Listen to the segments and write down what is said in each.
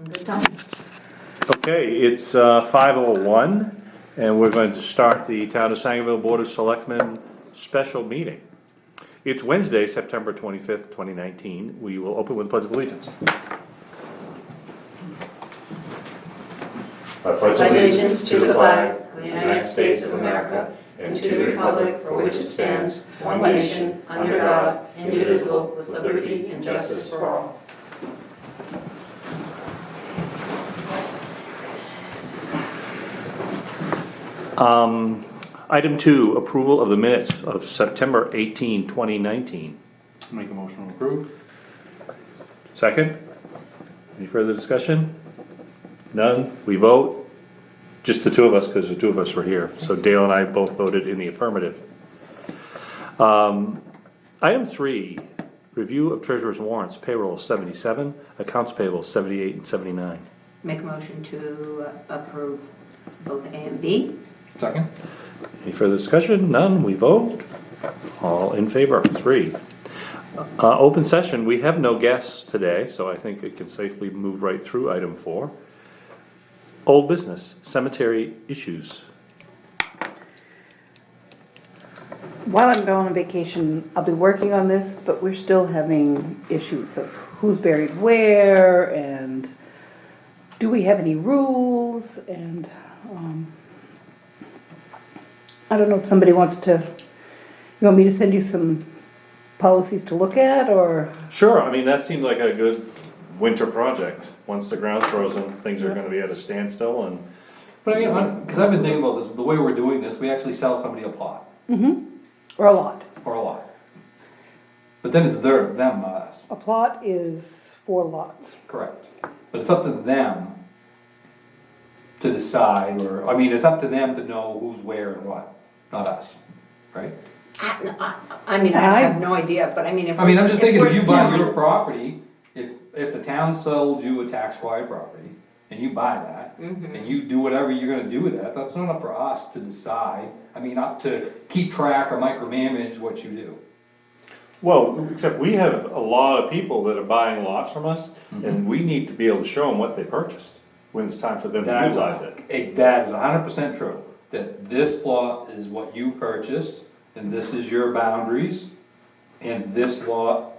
Good time. Okay, it's 5:01, and we're going to start the Town of Sangerville Board of Selectmen special meeting. It's Wednesday, September 25th, 2019. We will open with the Pledge of Allegiance. I Pledge allegiance to the flag of the United States of America and to the republic for which it stands, one nation, under God, indivisible, with liberty and justice for all. Item 2, approval of the minutes of September 18, 2019. Make a motion to approve. Second? Any further discussion? None? We vote? Just the two of us, because the two of us were here. So Dale and I both voted in the affirmative. Item 3, review of treasurer's warrants, payroll 77, accounts payable 78 and 79. Make a motion to approve both A and B. Second. Any further discussion? None? We vote? All in favor? 3. Open session, we have no guests today, so I think it can safely move right through item 4. Old business, cemetery issues. While I'm going on vacation, I'll be working on this, but we're still having issues of who's buried where, and do we have any rules, and I don't know if somebody wants to, you want me to send you some policies to look at, or? Sure, I mean, that seemed like a good winter project. Once the ground's frozen, things are gonna be at a standstill and. But I mean, because I've been thinking about this, the way we're doing this, we actually sell somebody a plot Or a lot. or a lot. But then it's them, not us. A plot is 4 lots. Correct. But it's up to them to decide, or, I mean, it's up to them to know who's where and what, not us, right? I mean, I have no idea, but I mean, if I mean, I'm just thinking, we're if you buy your selling- property, if the town sold you a tax-quiet property, and you buy that, and you do whatever you're gonna do with that, that's not up for us to decide. I mean, not to keep track or micromanage what you do. Well, except we have a lot of people that are buying lots from us, and we need to be able to show them what they purchased when it's time for them to utilize it. That is 100% true, that this plot is what you purchased, and this is your boundaries, and this lot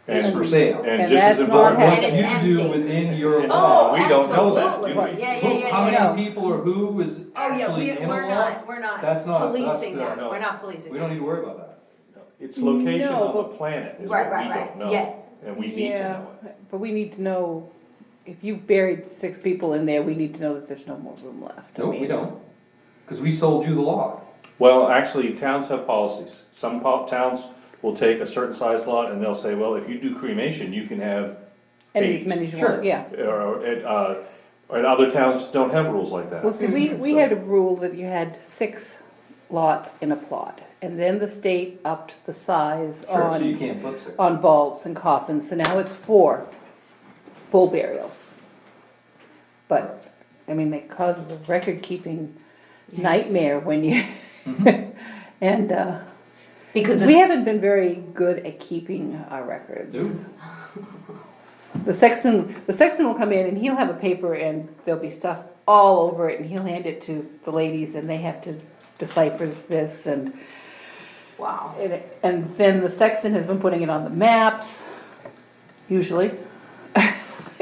is for sale. And And just as that's not important, What And it's you do empty. within your Oh, lot. we don't know that, absolutely. do we? Yeah. How No. many people or who is Oh, yeah, actually in a we're lot? not That's not- that's policing the- that, no. we're not policing We that. don't need to worry about that. its location No, on the but- planet is Right, what we right, right. don't know. Yeah. And we need to know it. But we need to know, if you've buried 6 people in there, we need to know that there's no more room left. I No, mean, we don't, because we sold you the lot. Well, actually, towns have policies. Some towns will take a certain size lot and they'll say, well, if you do cremation, you can have And 8. as many as you Sure. want, yeah. And other towns don't have rules like that. Well, see, we So- had a rule that you had 6 lots in a plot, and then the state upped the size Sure, so you on, can't put 6. vaults and coffins, so now it's 4 full burials. But, I mean, it causes a record-keeping nightmare when you, and, Because we it's, haven't been very good at keeping our records. No. The sexton will come in and he'll have a paper and there'll be stuff all over it, and he'll hand it to the ladies and they have to decipher this, and wow. and then the sexton has been putting it on the maps, usually.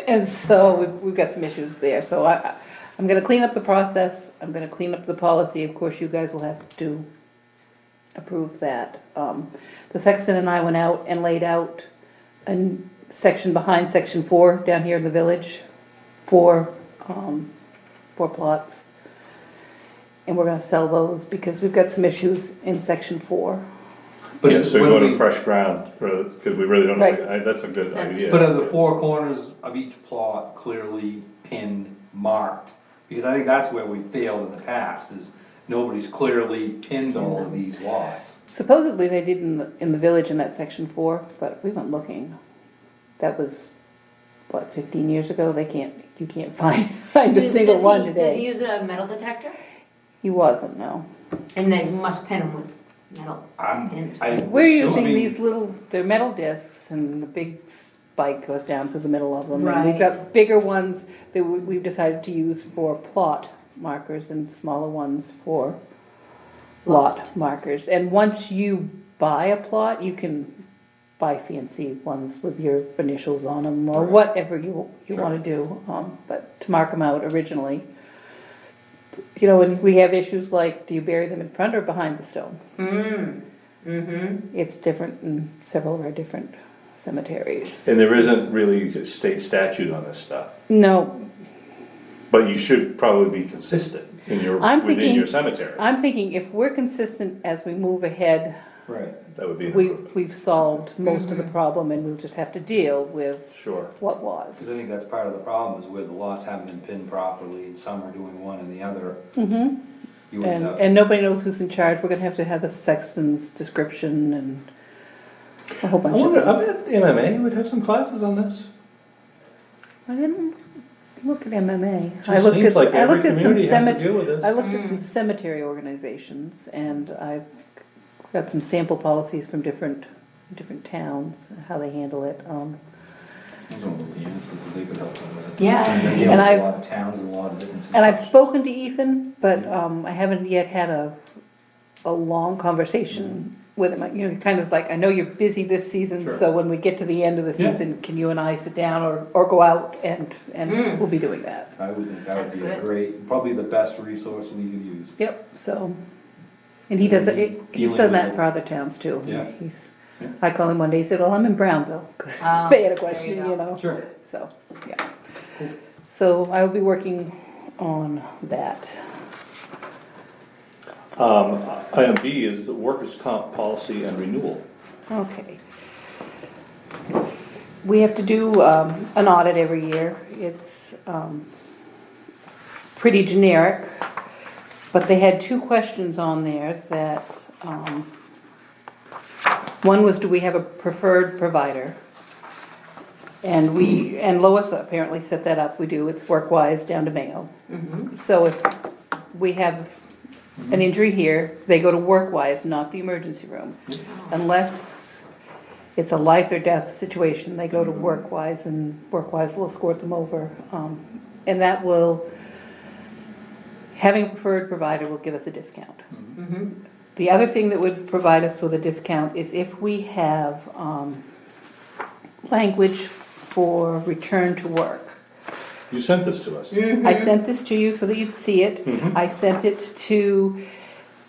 And so we've got some issues there, so I'm gonna clean up the process, I'm gonna clean up the policy, of course you guys will have to approve that. The sexton and I went out and laid out a section behind section 4 down here in the village, 4 plots. And we're gonna sell those because we've got some issues in section 4. But Yeah, so you when go to we- fresh ground, because we really don't know, Right. that's a good That's- idea. But are the 4 corners of each plot clearly pinned, marked? Because I think that's where we failed in the past, is nobody's clearly pinned all of these lots. Supposedly they did in the village in that section 4, but we went looking. That was, what, 15 years ago? You can't find a single one Does he today. use a metal detector? He wasn't, no. And they must pin them with metal pins. We're using these little, they're metal discs and the big bike goes down through the middle of them. And Right. we've got bigger ones that we've decided to use for plot markers and smaller ones for lot markers. And once you buy a plot, you can buy fancy ones with your initials on them or Right. whatever you Sure. wanna do. But to mark them out originally, you know, and we have issues like, do you bury them in front or behind the stone? It's different in several of our different cemeteries. And there isn't really a state statute on this stuff, No, but you should probably be consistent in your, I'm within thinking- your cemetery. I'm thinking if we're consistent as we move ahead, Right. That would be an improvement. we've solved most of the problem and we'll just have to deal with Sure. what Because was. I think that's part of the problem, is where the lots haven't been pinned properly, and some are doing one and the other. You end up, And nobody knows who's in charge. We're gonna have to have a sexton's description and a whole I bunch of wonder, I things. bet MMA would have some classes on this. I didn't look at MMA. Just seems like every community has to deal with this. I looked at some cemetery organizations and I've got some sample policies from different towns, how they handle it. I don't know, the answers, they could help them with it. Yeah. And they And deal with I've- a lot of towns and a lot of different. And I've spoken to Ethan, but I haven't yet had a long conversation with him. You know, kind of like, I know you're busy this season, Sure. so when we get to the end of the Yeah. season, can you and I sit down or go out and we'll be doing that. I would think that That's would be a good. great, probably the best resource we could use. Yep, so, and he does it, he's done that for other towns too. Yeah. He's, Yeah. I called him one day, he said, well, I'm in Brownville, 'cause Oh, they had a there you question, go. you know. Sure. So, yeah. So I will be working on that. Item B is the workers' comp policy and renewal. Okay. We have to do an audit every year. It's pretty generic, but they had two questions on there that, one was, do we have a preferred provider? And Lois apparently set that up, we do, it's Workwise down to Mayo. So if we have an injury here, they go to Workwise, not the emergency room. Unless it's a life or death situation, they go to Workwise and Workwise will escort them over. And that will, having a preferred provider will give us a discount. The other thing that would provide us with a discount is if we have language for return to work. You sent this to us. I sent this to you so that you'd see it. I sent it to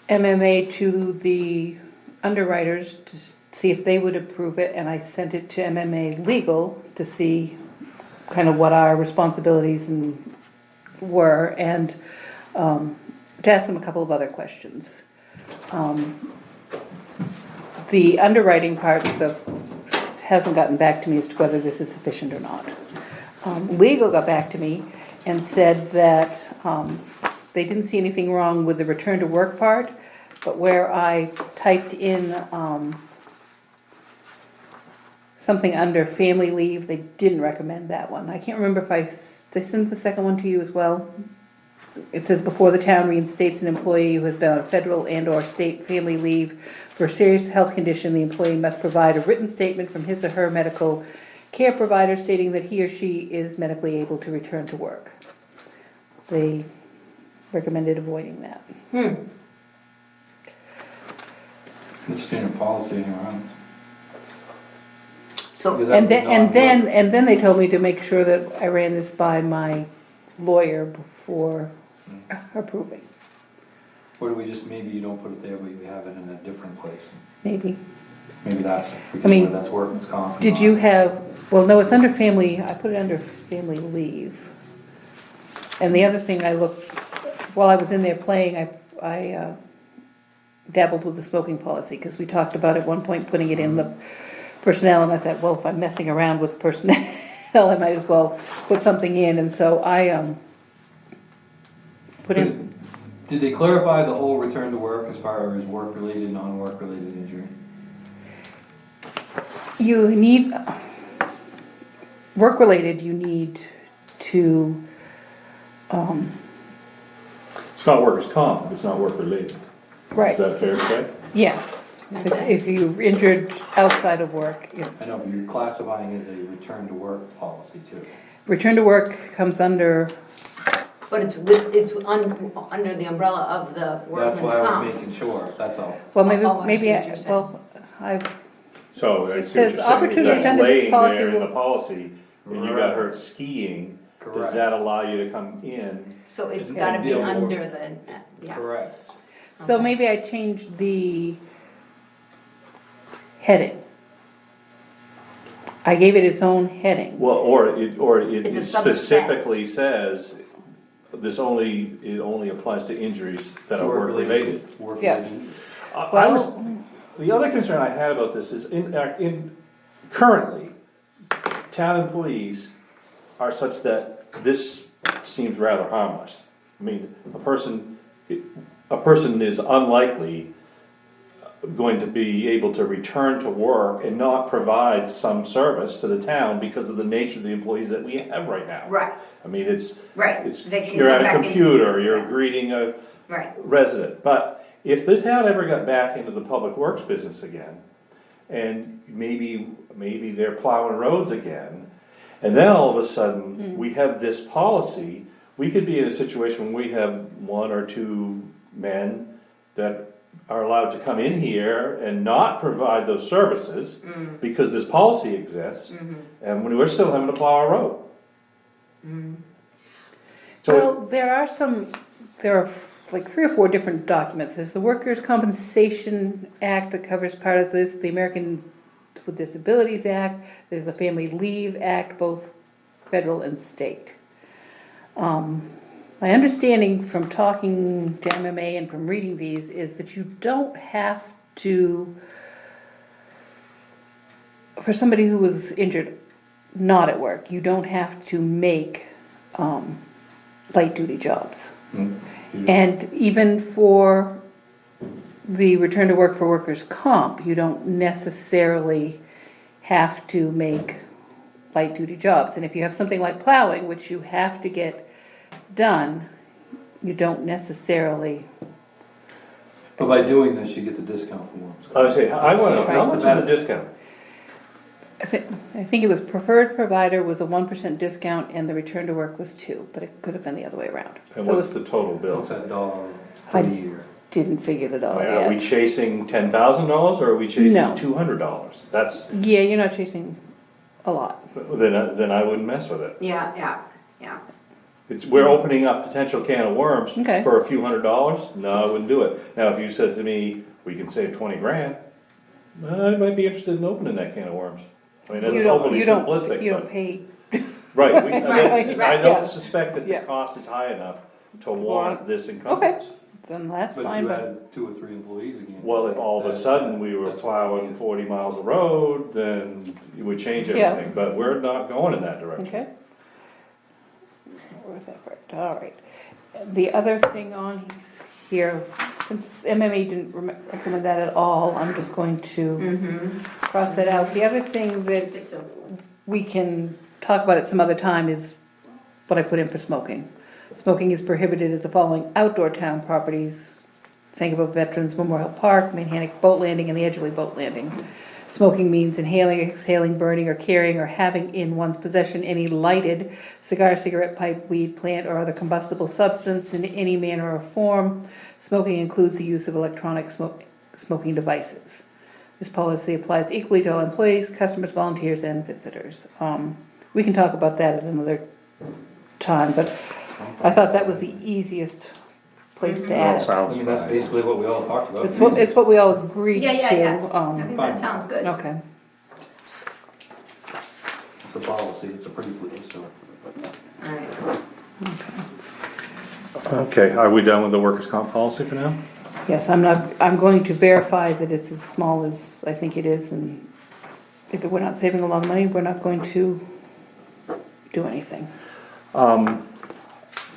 MMA, to the underwriters, to see if they would approve it, and I sent it to MMA Legal to see kind of what our responsibilities were, and to ask them a couple of other questions. The underwriting part hasn't gotten back to me as to whether this is sufficient or not. Legal got back to me and said that they didn't see anything wrong with the return to work part, but where I typed in something under family leave, they didn't recommend that one. I can't remember if they sent the second one to you as well. It says, before the town reinstates an employee who has been on federal and/or state family leave for a serious health condition, the employee must provide a written statement from his or her medical care provider stating that he or she is medically able to return to work. They recommended avoiding that. It's standard policy anywhere else. So, Because that And would then, not and then they told me to make sure that I ran this by my lawyer before approving, Or do we just, maybe you don't put it there, but you have it in a different place? maybe. Maybe that's, mean, because that's workman's comp. Did you have, well, no, it's under family, I put it under family leave. And the other thing I looked, while I was in there playing, I dabbled with the smoking policy, because we talked about at one point putting it in the personnel, and I thought, well, if I'm messing around with personnel, I might as well put something in, and so I put in, Did they clarify the whole return to work as far as work-related, non-work-related injury? you need, work-related, you need to, It's not workers' comp, it's not work-related. right, Is that fair to say? yeah. If you're injured outside of work, it's, I know, but you're classifying as a return to work policy too. return to work comes under, But it's under the umbrella of the That's workman's why I was comp. making sure, that's all. well, I see what you're saying. well, I've, So I see what Says you're saying, if opportunity that's under this laying policy there in the will- policy, and you got hurt skiing, does Correct. that allow you to come in? So it's And gotta be deal more. under the, yeah. Correct. so Okay. maybe I changed the heading. I gave it its own heading. Well, or it It's a subset. specifically says, it only applies to injuries that are work related. Work Yes. related. I was, the other concern I had about this is currently, town employees are such that this seems rather harmless. I mean, a person is unlikely going to be able to return to work and not provide some service to the town because of the nature of the employees that we have right now. Right, I mean, it's, right. it's, They can you're come at back a in- computer, you're yeah. greeting a Right, resident, but if the town ever got back into the public works business again, and maybe they're plowing roads again, and then all of a sudden, we have this policy, we could be in a situation where we have one or two men that are allowed to come in here and not provide those services, because this policy exists, and we're still having to plow our road. So, Well, there are like 3 or 4 different documents. There's the Workers' Compensation Act that covers part of this, the American with Disabilities Act, there's the Family Leave Act, both federal and state. My understanding from talking to MMA and from reading these is that you don't have to, for somebody who was injured not at work, you don't have to make light duty jobs. And even for the return to work for workers' comp, you don't necessarily have to make light duty jobs. And if you have something like plowing, which you have to get done, you don't necessarily, But by doing this, you get the discount forms. I would say, how That's much the is the discount? I think it was preferred provider was a 1% discount and the return to work was 2, but it could have been the other way around. And So what's it the total bill? What's that dollar for the year? didn't figure it all Are we yet. chasing $10,000 or are we chasing No. $200? That's, Yeah, you're not chasing a lot. then I wouldn't mess with it. yeah. We're opening up potential can of worms Okay. for a few $100s. No, I wouldn't do it. Now, if you said to me, we can save 20 grand, I might be interested in opening that can of worms. I mean, that's overly simplistic, You don't but, pay, right, Right, I right, don't yeah. suspect that the Yeah. cost is high enough to warrant this okay, encumbrance. then that's But if fine, you but, had 2 or 3 employees again. Well, if all of a sudden we were That's- plowing 40 miles of road, then it would change Yeah. everything, but we're not going in that direction. okay. Where's that part? All right. The other thing on here, since MMA didn't recommend that at all, I'm just going to cross that out. The other thing that It's a, we can talk about at some other time is what I put in for smoking. Smoking is prohibited at the following outdoor town properties: Sangerville Veterans Memorial Park, Manhattan Boat Landing, and the Edgeley Boat Landing. Smoking means inhaling, exhaling, burning, or carrying, or having in one's possession any lighted cigar, cigarette pipe, weed, plant, or other combustible substance in any manner or form. Smoking includes the use of electronic smoking devices. This policy applies equally to all employees, customers, volunteers, and visitors. We can talk about that at another time, but I thought that was the easiest place to Well, add it. I sounds mean, that's fine. basically what we all talked about. It's what we all agreed to. yeah. I think that sounds good. Okay. It's a policy, it's a pretty please, so. Alright, Okay, are we done with the workers' comp policy for now? Yes, I'm going to verify that it's as small as I think it is, and if we're not saving a lot of money, we're not going to do anything.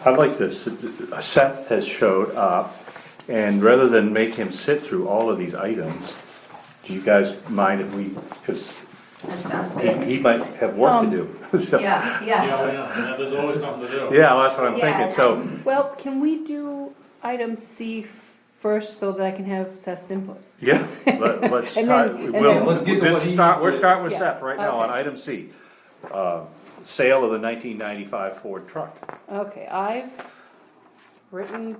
I'd like to, Seth has showed up, and rather than make him sit through all of these items, do you guys mind if we, because that sounds he good. might have work to do. So- Yeah, Yeah, there's always something to do. Yeah, well, that's what I'm Yeah. thinking, so, Well, can we do item C first so that I can have Seth's input? Yeah, let's And start, then- and we'll, then- Let's get to this what he start, needs we're to- starting with Yeah, Seth right now on okay. item C. Sale of the 1995 Ford truck. Okay, I've written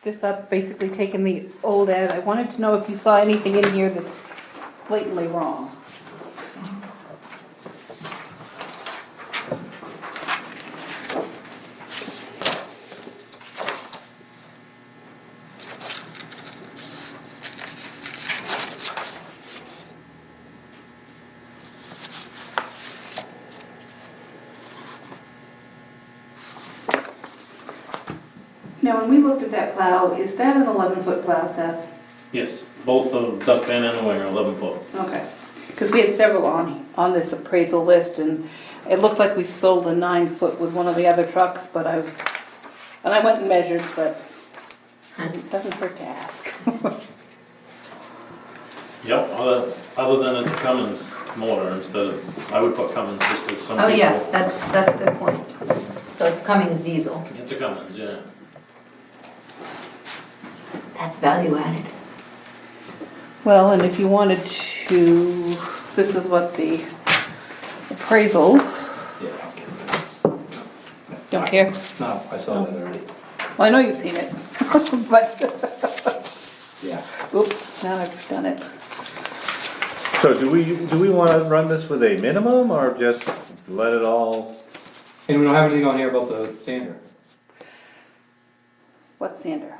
this up, basically taken the old ad. I wanted to know if you saw anything in here that's blatantly wrong. Now, when we looked at that plow, is that an 11-foot plow, Seth? Yes, both the dustpan and the wing are 11 foot. Okay, because we had several on this appraisal list, and it looked like we sold a 9-foot with one of the other trucks, but I went and measured, but it doesn't hurt to ask. Yep, other than it's a Cummins motor instead of, I would put Cummins just because some Oh, people. yeah, that's a good point. So it's Cummins diesel. It's a Cummins, yeah. That's value added. Well, and if you wanted to, this is what the appraisal, Yeah. don't care. No, I saw that already. Well, I know you've seen it, but, Yeah. oops, now I've done it. So do we wanna run this with a minimum or just let it all? And we don't have anything on here about the sander. What sander?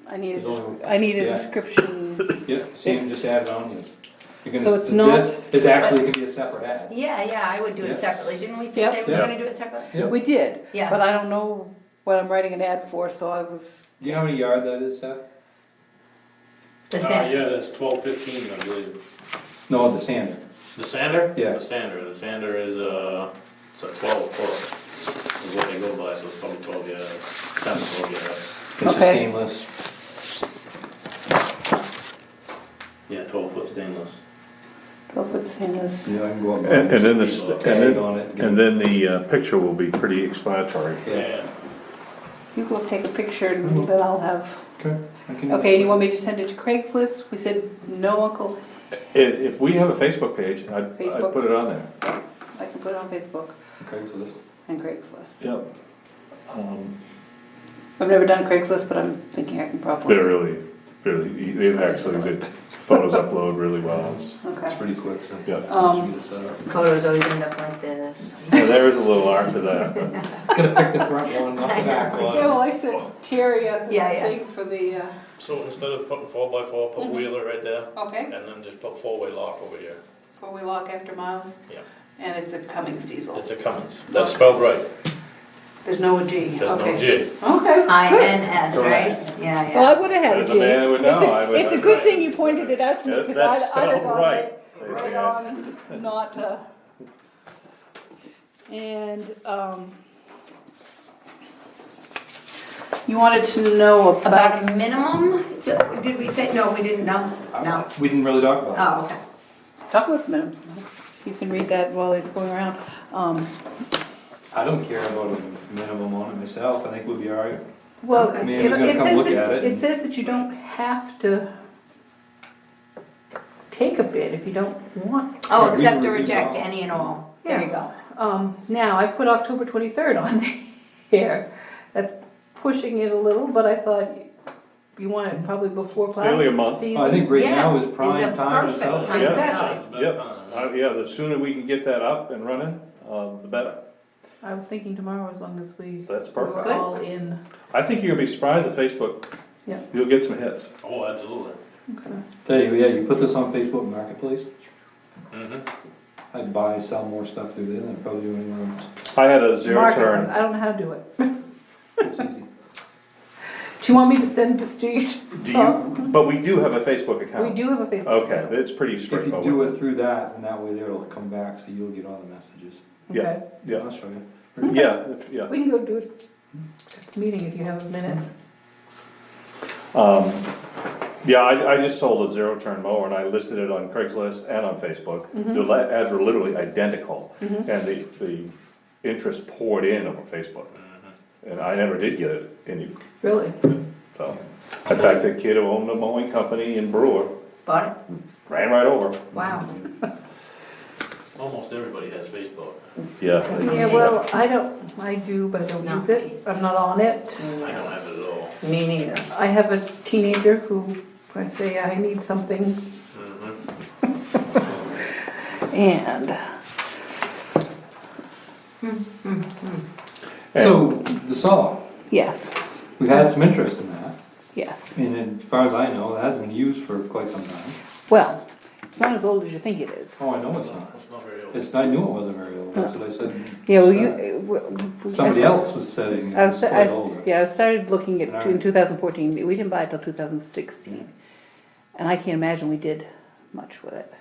I need There's only- I need a yeah. description. Yeah, same, just add it on this. You're So gonna, it's not- this, it's actually gonna be a separate ad. Yeah, I would do Yeah. it separately. Didn't we Yep. say we were Yep. gonna do it separately? Yep. We did, Yeah. but I don't know what I'm writing an ad for, so I was, Do you know how many yard that is, Seth? The Yeah, sand. it's 12-15, I believe. No, the sander. The sander? Yeah. The sander is it's a 12 foot, is what they go by, so it's probably 12 yards, 10 to 12 yards. It's a Okay. stainless. Yeah, 12 foot stainless. 12-foot stainless. Yeah, I can go up. And then the, Tag on it. and then the picture will be pretty explanatory. Yeah. You go take a picture and then I'll have, Okay. I can do okay, do you that. want me to send it to Craigslist? We said no, Uncle, If we have a Facebook page, I'd Facebook? put it on there. I can put it on Facebook Craigslist. and Craigslist. Yep. I've never done Craigslist, but I'm thinking I can probably. They're really, they've actually, the photos upload really well. It's Okay. pretty quick, so. Yeah. Once you get it set up. Photos always end up like this. Yeah, there is a little art to that. but- Could have picked the front one, not the back Yeah, one. well, I said Terry at the Yeah, yeah. thing for the, So instead of putting 4x4, put wheeler right there, okay, and then just put 4-way lock over here. before we lock after miles. Yeah. And it's a Cummins diesel. It's a Cummins. That's spelled right. There's no G, There's no okay. G. Okay, good. INS, right? Correct. Yeah, Well, I yeah. would have had a As G. a man who would know, I would- It's a good thing you pointed it out to me, because That's I'd have spelled gone right. right on, not, and, you wanted to know about, About a minimum? Did we say, no, we didn't, no? No. We didn't really talk about Oh, okay. talk about minimum. You can read that while it's going around. it. I don't care about a minimum on it myself, I think we'll be alright. Well, Okay. I mean, he's gonna it come says look that, at it it and- says that you don't have to take a bid if you don't want. Oh, Yeah, we accept can or review reject all. any and all. There you go. Now, I put October 23rd on here. That's pushing it a little, but I thought you want it probably before class Nearly a month. season. I think right Yeah, now is it's prime a time to perfect sell it. time. Yeah. Exactly. Yep, yeah, the sooner we can get that up and running, the better. I was thinking tomorrow as long as we That's were perfect. Good. all in. I think you're gonna be surprised at Facebook. Yeah. You'll get some hits. Oh, absolutely. Okay. Tell you, yeah, you put this on Facebook Marketplace, Mm-hmm. I'd buy, sell more stuff through there than I'd probably do anywhere else. I had a zero Mark, turn. I don't know how to do it. It's easy. Do you want me to send this to you? Do you, but we do have a Facebook account. We do have a Facebook. Okay, it's pretty If you straightforward. do it through that, and that way there it'll come back, so you'll get all the messages. Yeah, Okay. yeah, I'll show you. yeah, yeah. We can go do it. Meeting if you have a minute. Yeah, I just sold a zero turn mower and I listed it on Craigslist and on Facebook. Mm-hmm. The ads were literally identical and the interest poured in over Facebook. And I never did get it any, Really? so. In fact, a kid who owned a mowing company in Brewer Bought it? ran right over. Wow. Almost everybody has Facebook. Yeah. Yeah, well, I do, but I don't use it, I'm not on it. I don't have it at all. Me neither. I have a teenager who, I say I need something, and, So, the saw, yes, we've had some interest in that, yes. and as far as I know, it hasn't been used for quite some time. Well, it's not as old as you think it is. Oh, I know it's not. It's not very old. I knew it wasn't very old, that's what I said. Yeah, well, Somebody else was saying it I was was, quite older. yeah, I started looking at, Alright. in 2014, we didn't buy it till 2016. And I can't imagine we did much with it.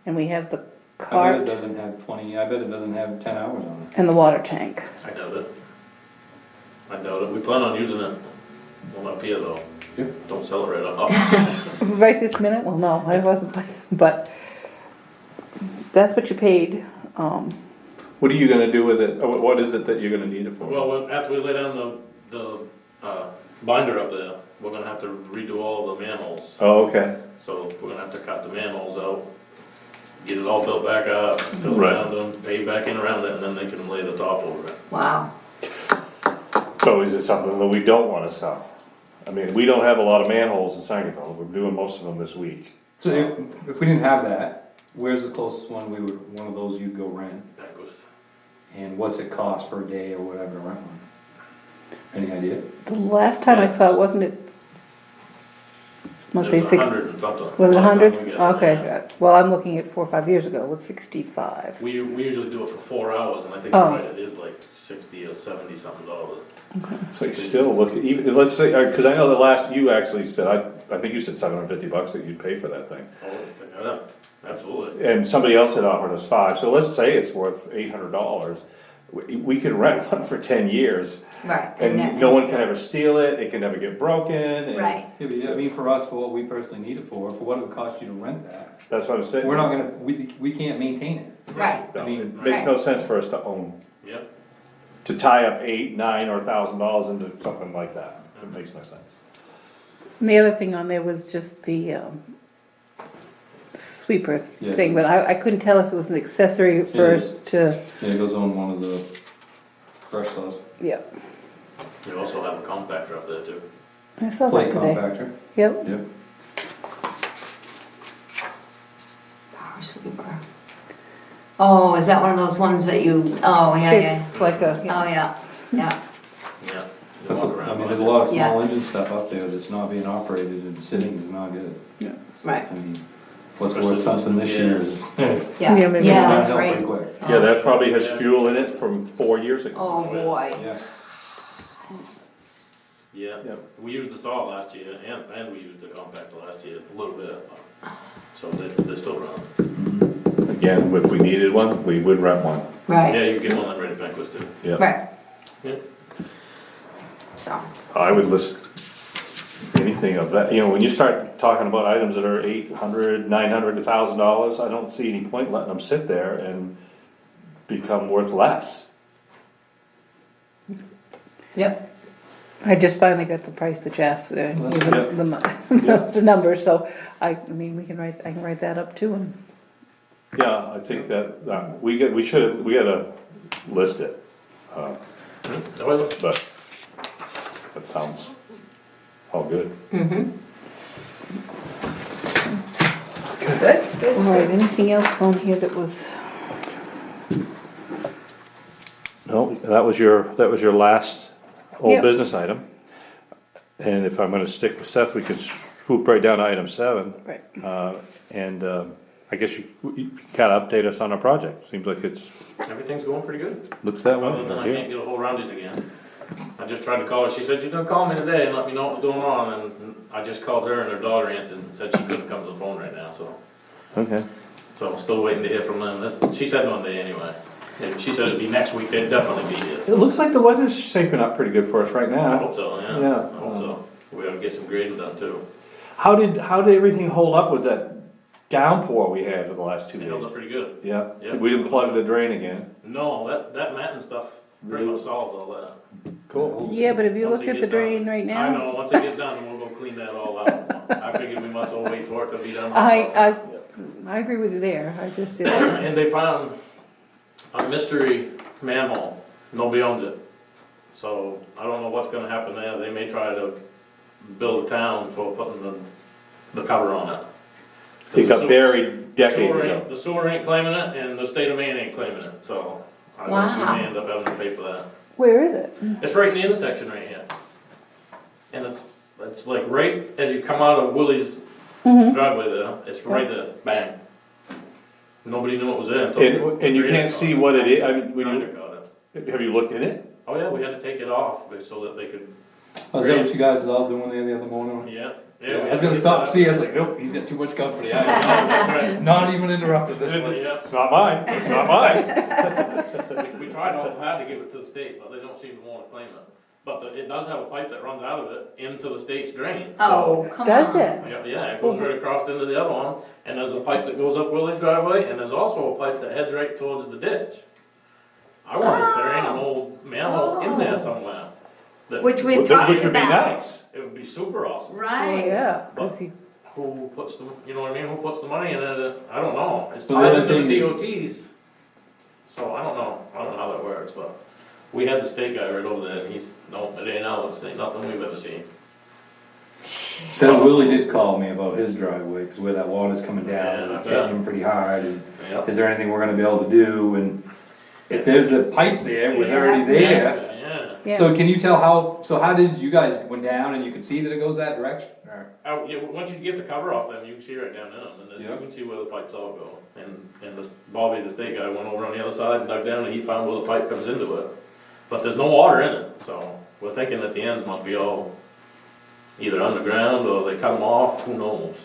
And we have the I bet it cart doesn't have 20, I bet it doesn't have 10 hours on it. and the water tank. I doubt it. I doubt it. We plan on using it. Well, up here though. Yeah. Don't sell it right up. Right this minute, well, no, I wasn't, but that's what you paid, What are you gonna do with it? What is it that you're gonna need it for? Well, after we lay down the binder up there, we're gonna have to redo all the manholes. Oh, okay. So we're gonna have to cut the manholes out, get it all built back up, fill it Right. around them, pave back in around it, and then they can lay the top over it. Wow. So is it something that we don't wanna sell? I mean, we don't have a lot of manholes in Sangerville, we're doing most of them this week. So if we didn't have that, where's the closest one one of those you'd go rent? That goes, And what's it cost per day or whatever to rent one? Any idea? the last time I saw it, wasn't it, must say it was 6, 100 and something. was it By the time 100? we got it, Okay, yeah. well, I'm looking at 4 or 5 years ago, it was 65. We usually do it for 4 hours, and I think Oh. you're right, it is like 60 or 70 something dollars. So you still look, even, let's say, cause I know the last, you actually said, I think you said $750 that you'd pay for that thing. Oh, yeah, absolutely. And somebody else had offered us 5, so let's say it's worth $800. We could rent one for 10 years, Right. and no one can ever steal it, it can never get broken. and Right. Yeah, but I mean, for us, for what we personally need it for what it would cost you to rent that, That's what I'm saying. we're not gonna, we can't maintain it. Right. No, I mean, it makes no sense for us to own, Yep. to tie up $8, $9, or $1,000 into something like that. It makes no sense. And the other thing on there was just the, sweeper Yeah. thing, but I couldn't tell if it was an accessory first to, Yeah, it goes on one of the crush saws. yeah. You also have a compactor up there too. I saw that Plate today. compactor, Yep, yep. Power sweeper. Oh, is that one of those ones that you, oh, yeah, yeah. it's like a, Oh, yeah. yeah, yeah. Yeah. You That's walk I around mean, with there's a it. lot of small Yeah. engine stuff up there that's not being operated and sitting is not good. Right. I mean, what's Especially worth something this year is. Yeah, Yeah, maybe yeah, not that's helping right. quick. Yeah, that probably has fuel in it from 4 years ago. Oh, boy. Yeah, Yeah, Yeah. we used the saw last year, and we used the compactor last year, a little bit. So they're still around. Again, if we needed one, we would rent one. Right, Yeah, you can get one that Ready Banquist too. Yeah. right. Yeah. So, I would list anything of that, when you start talking about items that are $800, $900, $1,000, I don't see any point letting them sit there and become worth less. yep. I just finally got the price that you asked, Yeah. the number, so I mean, I can write that up too, and Yeah, I think that we gotta list it, That was it. but that sounds all good. Good. alright, anything else on here that was, No, that was your last old Yep. business item. And if I'm gonna stick with Seth, we can swoop right down to item 7. right, And I guess you kinda update us on our project, seems like Everything's going pretty good. looks that way. Other than I yeah. can't get a hold of Roundy's again. I just tried to call her, she said she's gonna call me today and let me know what's going on, and I just called her and her daughter answered and said she couldn't come to the phone right now, so. Okay, So I'm still waiting to hear from them, she said Monday anyway. And she said it'd be next week, they'd definitely be here. it looks like the weather's shaping up pretty good for us right I now. hope so, yeah. Yeah, I hope so. We gotta get some grading done too. How did everything hold up with that downpour we had for the last 2 It held days? up pretty good. Yeah, Yeah. we didn't plug the drain again. No, that mat and stuff pretty much solved all that. Cool. Yeah, but if you Once look they at the get done. drain right I now, know, once they get done, we'll go clean that all out. I figured we might as well wait for it to be done. I agree with you there, I just, And they found a mystery manhole, nobody owns it. So I don't know what's gonna happen there, they may try to build a town for putting the cover on it. It got buried decades Sewer ago. The sewer ain't claiming it, and the state of Maine ain't claiming it, so I think we Wow. may end up having to pay for that. where is it? It's right in the intersection right here. And it's like right as you come out of Willie's driveway there, it's right there, bang. Nobody knew it was there until. And you can't see what it is, I mean, Grinder got it. have you looked in it? Oh yeah, we had to take it off so that they could, Oh, is that what you guys is all doing there the other morning? yeah. Yeah, we I was had gonna to stop do and see, I was like, nope, he's got too much company. That's right. Not even interrupted this Yeah. one. It's not mine, it's not mine. We tried awful hard to give it to the state, but they don't seem to wanna claim it. But it does have a pipe that runs out of it into the state's drain. Oh, come on. Does it? Yeah, it goes right across into the other one, and there's a pipe that goes up Willie's driveway, and there's also a pipe that heads right towards the ditch. I wonder if there ain't an old manhole in there somewhere. that- Which we talked Which would be about. nice. It would be super awesome. Oh, Right. yeah, 'cause you- Who puts the, you know what I mean, who puts the money in it, I don't know, it's Well, tied the into other the thing- DOTs. So I don't know how that works, but we had the state guy right over there, and he's, no, it ain't ours, ain't nothing we've ever seen. That Willie did call me about his driveway, cause where that water's coming Yeah, down, and that's it's hitting it. him pretty hard, and Yep. is there anything we're gonna be able to do, and if there's a pipe there, we're already there. Yeah, yeah. So can you tell how did you guys went down and you could see that it goes that direction, or? yeah, once you get the cover off them, you can see right down in them, and then Yeah. you can see where the pipes all go. And this, Bobby, the state guy, went over on the other side and dug down, and he found where the pipe comes into it. But there's no water in it, so we're thinking that the ends must be all either underground, or they cut them off, who knows?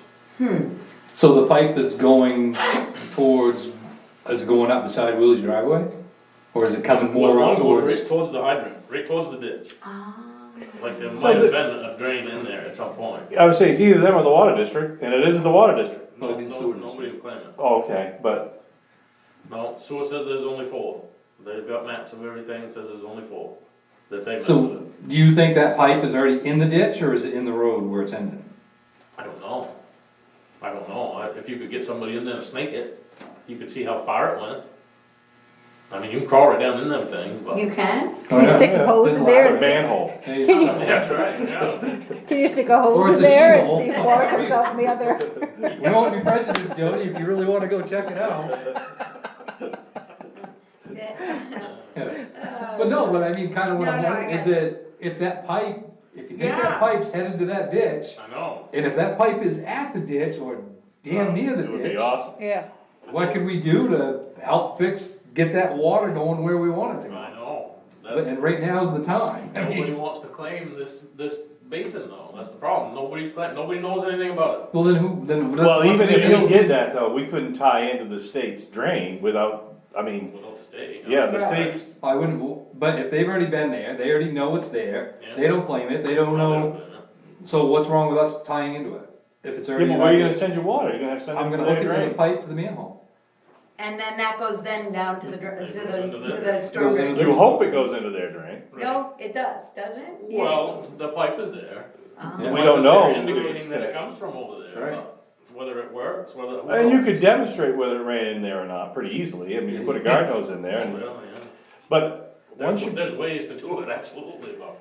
So the pipe that's going towards, is going up beside Willie's driveway? Or is it coming more Well, up one goes towards? right towards the hydrant, right towards the ditch. Ah. Like there So might have the- been a drain in there at some point. I would say it's either them or the water district, and it isn't the water district. No, Well, it'd be sewer nobody will claim it. Oh, okay, but, No, sewer says there's only 4. They've got maps of everything, that says there's only 4. That they messed with So, it. do you think that pipe is already in the ditch, or is it in the road where it's ending? I don't know. If you could get somebody in there to snake it, you could see how far it went. I mean, you can crawl right down in them things, but. You can? Can you stick a yeah. hose in it's there a and see, manhole. Hey, Can you- That's right, yeah. can you stick a Or hose it's in a there and shingle. see if water comes out from the other? We won't be prejudiced, Jody, if you really wanna go check it out. But no, but I mean, kinda what I'm No, I wondering, is got it, if that pipe, if you think Yeah. that pipe's headed to that ditch, I know. and if that pipe is at the ditch or damn near the It would be ditch, awesome. Yeah, what could we do to help get that water going where we want it to I go? know. And right now's the time. I Nobody mean, wants to claim this basin though, that's the problem. Nobody knows anything about well, then let's. Well, let's even if maybe- we did that though, we couldn't tie into the state's drain without, I it mean, without the state. yeah, the Right. state's, I wouldn't, but if they've already been there, they already know it's there, Yeah. they don't claim it, they don't know, so what's wrong with us tying into it? If it's yeah, already. but where are you gonna send your water? You're gonna have to send it I'm to gonna their hook it to the drain. pipe to the manhole. And then that goes then down to the, It to goes the, into to there. the storm Goes drain? into You hope it goes into their drain. No, it does, doesn't it? Yes. Well, the pipe is there. Uh-huh. Yeah. We don't know. Indicating that it comes from over there, Right. but whether it works, whether. And you could demonstrate whether it ran in there or not pretty easily. I mean, you put a garden hose in there and, Well, yeah. but once you, There's ways to do it, absolutely, but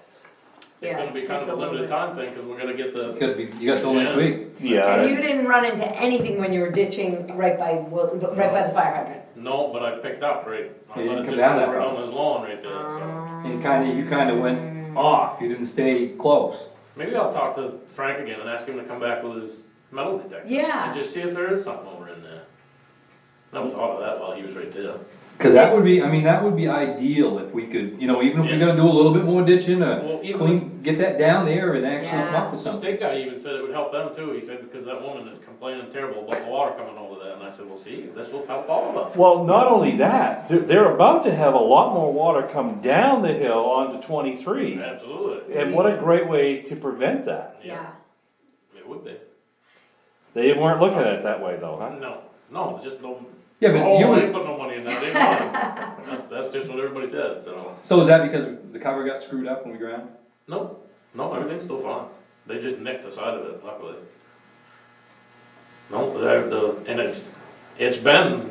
it's Yeah, gonna be kind it's of a a little limited bit. time thing, cause we're gonna get the. You got till next Yeah. week. And yeah, you didn't run into anything when you were ditching right by the fire hydrant? No, but I picked up, right, Yeah, I'm you gonna come just down that over it far. on his lawn right there, so. And you kinda went off, you didn't stay close. Maybe I'll talk to Frank again and ask him to come back with his metal detector. Yeah. And just see if there is something over in there. Never thought of that while he was right there. Cause that would be, I mean, that would be ideal if we could, even if we gotta do a little bit more ditching, Well, even get that down there and actually come up with the something. state guy even said it would help them too, he said, because that woman is complaining terrible about the water coming over there, and I said, well, see, this will help all of us. well, not only that, they're about to have a lot more water come down the hill onto 23. Absolutely, And what a great way to prevent that. Yeah. it would be. They weren't looking at it that way though, huh? No, it's just no, Yeah, but Oh, you they ain't would, put no money in that, they bought it. That's just what everybody said, so. so is that because the cover got screwed up when we ground? Nope, no, everything's still fine. They just nicked the side of it, luckily. No, and it's been,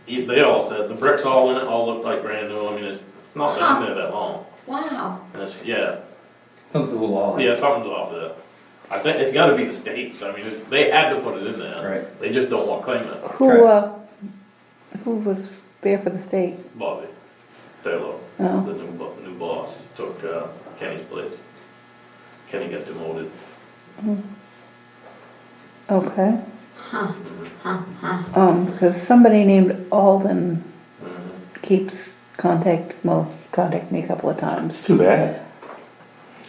they all said, the bricks all in it all look like brand new. I mean, it's not been in there that long. Wow. And it's, yeah, Something's a little off. yeah, something's off there. I think it's gotta be the states. I mean, they had to put it in there. Right. They just don't want to claim it. Who was there for the state? Bobby Taylor, Oh. the new boss, took Kenny's place. Kenny got demoted. Okay. Huh. Because somebody named Alden Mhm. keeps contacted me a couple of times. It's too bad.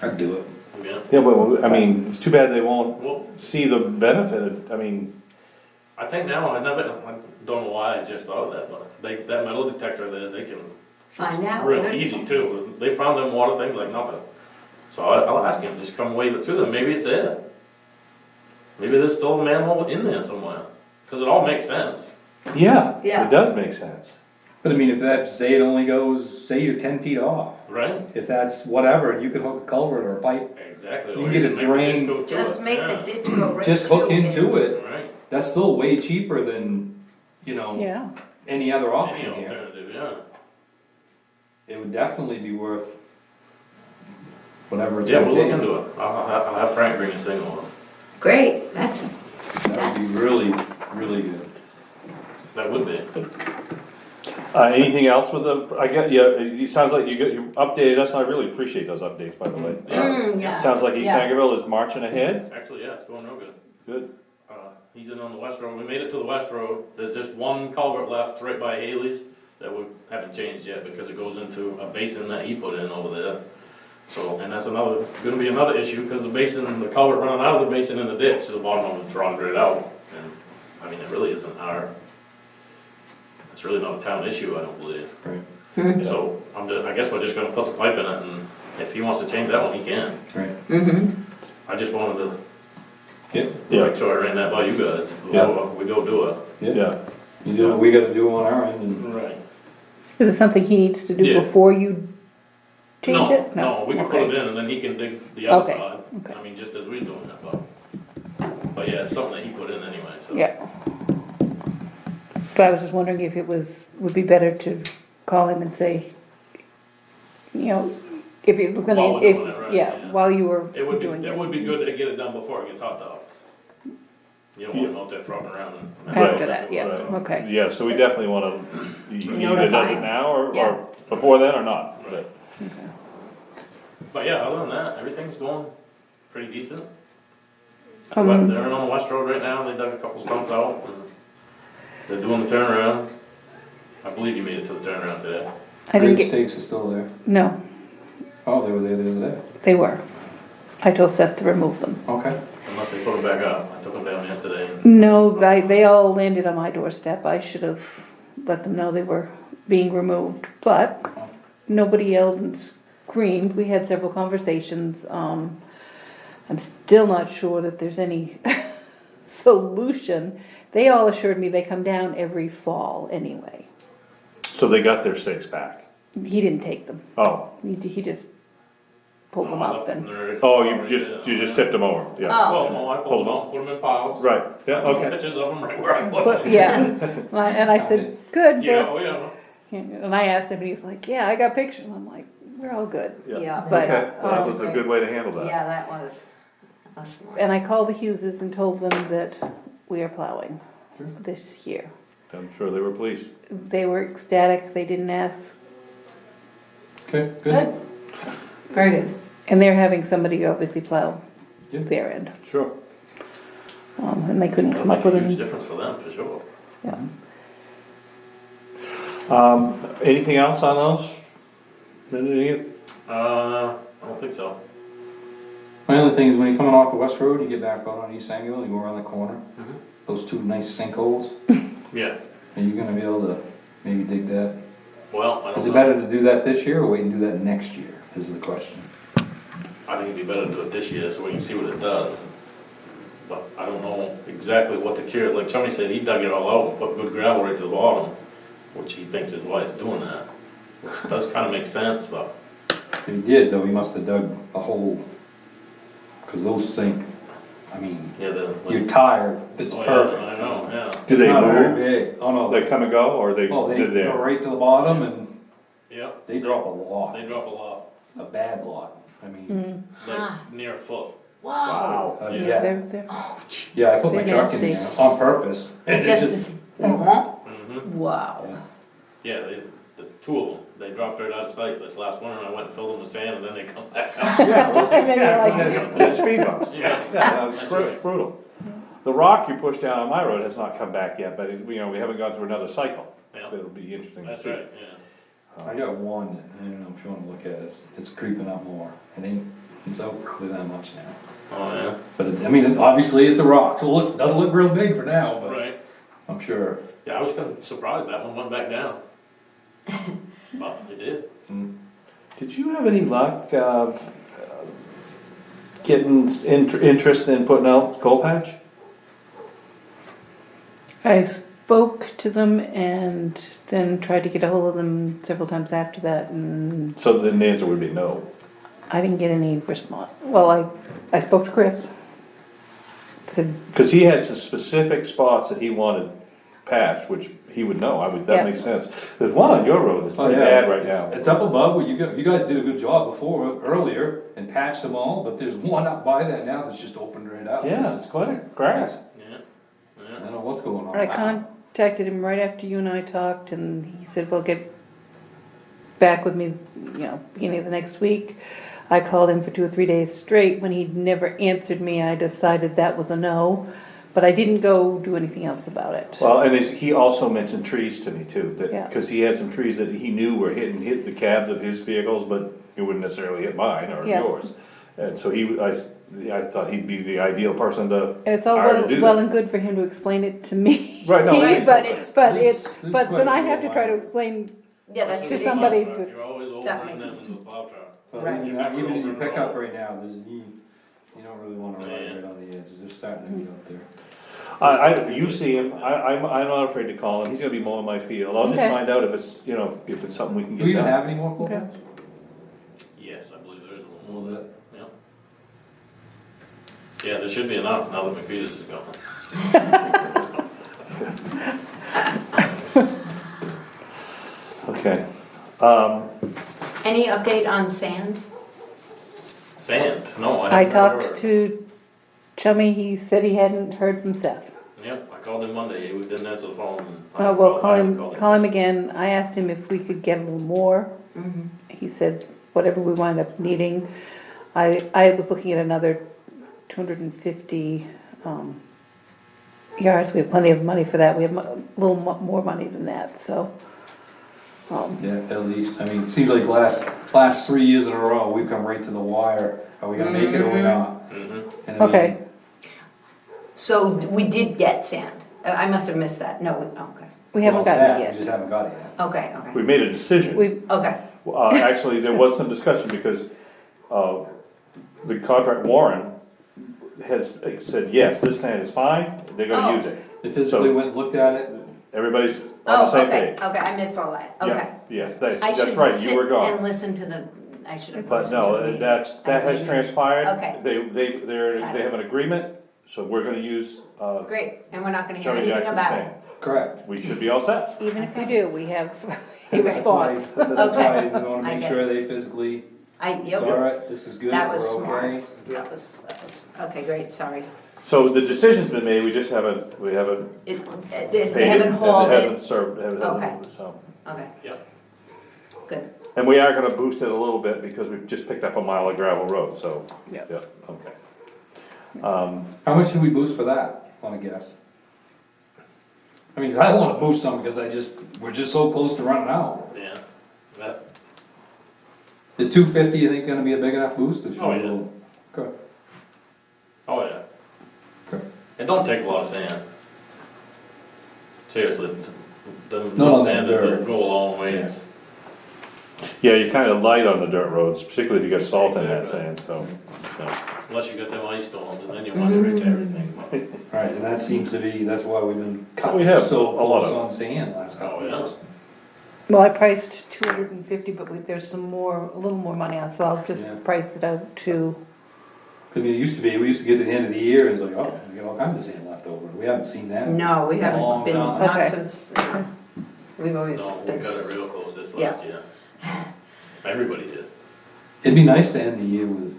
I'd do it. Yeah. Yeah, but, I mean, it's too bad they won't Well, see the benefit, I mean, I think now, I don't know why I just thought of that, but that metal detector there, they can, Find out. real whether it's- easy too. They found them water things like nothing. So I'll ask him, just come wave it through them, maybe it's there. Maybe there's still a manhole in there somewhere, cause it all makes sense, yeah, Yeah. it does make sense. But I mean, if that, say it only goes, say you're 10 feet off, right? if that's whatever, and you could hook a culvert or a pipe, Exactly. You Or get a can make the drain- ditch go through Just it, make the yeah. ditch go right just hook to into it, Right, that's still way cheaper than, you know, Yeah. any other any option here. alternative, yeah. It would definitely be worth whatever it's Yeah, gonna we'll look take. into it. I'll have Frank bring his thing over. Great, that's, That would be That's- really, really good. That would be. Anything else with the, I get, yeah, it sounds like you updated us, and I really appreciate those updates, by the way. yeah. Sounds like East Yeah. Sangerville is marching ahead, Actually, yeah, it's going real good. good. He's in on the west road. We made it to the west road. There's just one culvert left right by Haley's that we haven't changed yet because it goes into a basin that he put in over there. So, and that's gonna be another issue, because the basin, the culvert running out of the basin in the ditch, the bottom of it's drawn right out. And, I mean, it really isn't it's really not a town issue, I don't believe. Right. So, I guess we're just gonna put the pipe in it, and if he wants to change that one, he can. Right. Mm-hmm. I just wanted to Yep. Yeah. make sure I ran that by you guys Yeah. before we go do it. Yeah, You do what we gotta do on our end and. Right. Is it something he needs to do Yeah. before you change it? No, we can put it in and then he can dig the other Okay, side. okay. I mean, just as we're doing it, but yeah, it's something that he put in anyway, so. Yeah. But I was just wondering if would be better to call him and say, you know, if it was gonna, While we're doing it, right, yeah, yeah. while you were It would doing be, it. it would be good to get it done before it gets hot though. You don't want him out there frogging around and. After that, yeah, right. okay. Yeah, so we definitely wanna, he either does Notify it him. now Yeah. or before then or not, Right. but, But yeah, other than that, everything's going pretty decent. Um, They're on the west road right now, they dug a couple stumps out and they're doing the turnaround. I believe you made it to the turnaround today. I didn't Grade get, stakes are still there. no, Oh, they were there the other day. they were. I told Seth to remove them. Okay. Unless they put them back up. I took them down yesterday. No, they all landed on my doorstep. I should have let them know they were being removed, but nobody yelled and screamed. We had several conversations. I'm still not sure that there's any solution. They all assured me they come down every fall anyway. so they got their stakes back. He didn't take them. Oh, He just pulled them up and, oh, you just tipped them over, yeah. Oh. Well, no, I pulled them out, put them in piles. Right, yeah, I took okay. pictures of them right where I put but, them. yeah. And I said, good, Yeah, but, oh yeah. and I asked him and he's like, yeah, I got pictures. I'm like, we're all good. Yeah. But, Okay, that was a good way to handle that. Yeah, that was smart. And I called the Hugheses and told them that we are plowing this year. I'm sure they were pleased. They were ecstatic, they didn't ask, Okay, good. Good. Very good. and they're having somebody obviously plow Yeah. their end. Sure. And they couldn't It'll come up make a with huge any, difference for them, for sure. yeah. Anything else on those? Anything? I don't think so. My only thing is when you're coming off the west road, you get back out on East Sangerville, you go around the corner, Mhm. those two nice sinkholes, Yeah, are you gonna be able to maybe dig that? well, I Is don't it know. better to do that this year or wait and do that next year, is the question. I think it'd be better to do it this year so we can see what it does. But I don't know exactly what the cure, like somebody said, he dug it all out and put good gravel right to the bottom, which he thinks is why it's doing that. Which does kinda make sense, but, If he did, though, he must have dug a hole, cause those sink, I mean, yeah, your tire fits oh, yeah, perfect. I know, yeah. Do It's they not very move? big. Oh, no, They come and go, or they, oh, they they're go there? right to the bottom and Yep, they drop a lot, they drop a lot, a bad lot, I mean, like near a foot. Wow. yeah. They're, Yeah, I put my They're truck in nasty. there on purpose. And it Just, Mm-hmm. wow. Yeah, the two of them, they dropped right out of sight this last winter, and I went and filled them with sand, and then they come back out. Yeah, well, And then you're like- it's speed bumps. Yeah. Yeah, it's That's brutal, right. it's brutal. The rock you pushed down on my road has not come back yet, but, we haven't gone through another cycle. Yeah. It'll be interesting to That's see. right, yeah. I got one, that, I don't know if you wanna look at it, it's creeping up more, it's out really that much now. Oh, yeah, But, I mean, obviously it's a rock, so it doesn't look real big for now, but right. I'm sure. Yeah, I was kinda surprised that one went back down. But it did. Did you have any luck of getting interest in putting out coal patch? I spoke to them and then tried to get a hold of them several times after that, and So then the answer would be no. I didn't get any response. Well, I spoke to Chris. Said, Cause he had some specific spots that he wanted patched, which he would know, that Yeah. makes sense. There's one on your road that's Oh, pretty yeah. bad right now. It's up above, where you guys did a good job earlier, and patched them all, but there's one up by that now that's just opened right out. Yeah, it's quite a grass. Yeah, I yeah. don't know what's going on. I contacted him right after you and I talked, and he said, well, get back with me, beginning of the next week. I called him for 2 or 3 days straight. When he never answered me, I decided that was a no, but I didn't go do anything else about it. Well, and he also mentioned trees to me too, Yeah. cause he had some trees that he knew were hit the cabs of his vehicles, but it wouldn't necessarily hit mine or Yeah. yours. And so I thought he'd be the ideal person to And it's all hire to do well that. and good for him to explain it to me. Right, no, Right, But There's but quite then a I few have to of try to mine. explain, yeah, that's To ridiculous. somebody- You're always That overrunning makes them sense. with a plow truck. Well, Right. even in your pickup right now, you don't really wanna ride Yeah. right on the edges, they're starting to get up there. You see him, I'm not afraid to call him, he's gonna be mowing my field, I'll just Okay. find out if it's, if it's something we can Do we get even done. have any more Okay. quotes? Yes, I believe there is A a little little bit, bit. yeah. Yeah, there should be enough now that McFeeters is gone. Okay, Any update on sand? Sand, no, I haven't heard. talked to Chummy, he said he hadn't heard from Seth. Yep, I called him Monday, he didn't answer the phone. and Oh, well, I call him called again. I asked him if we could get a little more. He said whatever we wind up needing. I was looking at another 250, yards. We have plenty of money for that. We have a little more money than that, so. Yeah, at least, I mean, it seems like last 3 years in a row, we've come right to the wire, are we gonna make it or we not? Mhm. And I mean, Okay, So we did get sand. I must have missed that. No, okay. we haven't well, gotten sad, it We yet. just haven't got it yet. Okay, we okay. made a decision. We've, Okay, Actually, there was some discussion because, the contract Warren has said, yes, this sand is fine, they're gonna Oh. use it. They physically So- went and looked at it, Everybody's on oh, the same okay, page. okay, I missed all that, Yeah, okay. yes, I that's should right, you were sit gone. and listen to the, I should have But listened to the no, meeting. that has transpired. Okay. They have an agreement, so we're gonna use, Great, and we're not gonna hear Johnny anything Jackson's about sand. it. correct. We should be all set. even if we do, we have a Okay. That's why, response. that's why Okay. we wanna I make get sure they physically, it's Yep, alright, this is good, that was we're smart. okay. That was, okay, great, sorry. So the decision's been made, we just haven't They paid it, haven't and hauled it hasn't it, served, Okay. so. okay, Yep, good. And we are gonna boost it a little bit because we've just picked up a mile of gravel road, so. Yeah. Okay. How much did we boost for that, wanna guess? I mean, I wanna boost some because we're just so close to running out. yeah, that, Is 250, you think, gonna be a big enough boost, or should Oh, we yeah. go? Okay. oh yeah. Okay. It don't take a lot of sand. Seriously, the No, sand dirt. does go a long ways. Yeah, you're kinda light on the dirt roads, particularly if you get salt in that Exactly. sand, so. Unless you got them ice storms, and then you want to rake everything, but Right, and that seems to be, that's why we've been We cutting have so a lot close of- on sand last couple Oh, of yeah. years. Well, I priced 250, but there's some more, a little more money on, so I'll just Yeah. price it out to, Cause it used to be, we used to get to the end of the year and it's like, oh, we got all kinds of sand left over, we haven't seen that. No, we haven't Long been, time. not Okay. since, we've always No, we been. cut it real close this Yeah. last year. Everybody did. It'd be nice to end the year with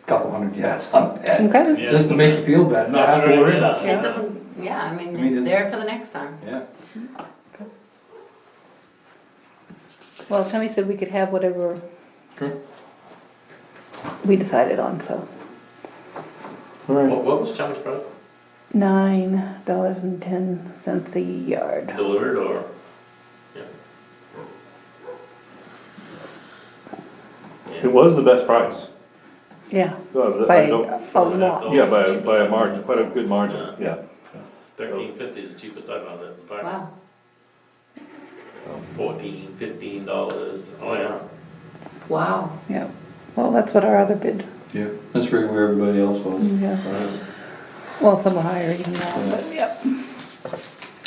a couple hundred yards on the pad. okay, Yeah. Just to make you feel bad, not That's have to right, worry yeah. about It it. doesn't, yeah, I mean, I mean, it's it's- there for the next time. Yeah, well, Tommy said we could have whatever Sure. we decided on, so. What was Chummy's price? $9.10 a yard. Delivered or? Yeah. It was the best price. Yeah, I by don't- a lot. Yeah, by a margin, quite a good margin, yeah. $13.50 is the cheapest I've found it. In fact, Wow, $14, $15. Oh, yeah. wow. Yeah, well, that's what our other bid, yeah, that's right where everybody else was. yeah. Well, some were higher even now, but, yep.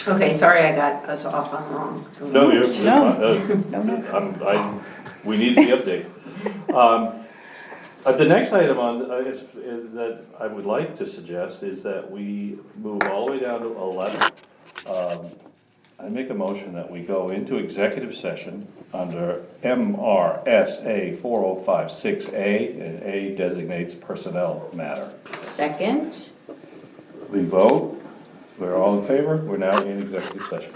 Okay, sorry I got us off on the wrong. No, you're, No. we need the update. The next item on, that I would like to suggest is that we move all the way down to 11. I make a motion that we go into executive session under MRSA 4056A, and A designates personnel matter. Second, We vote, we're all in favor, we're now in executive session.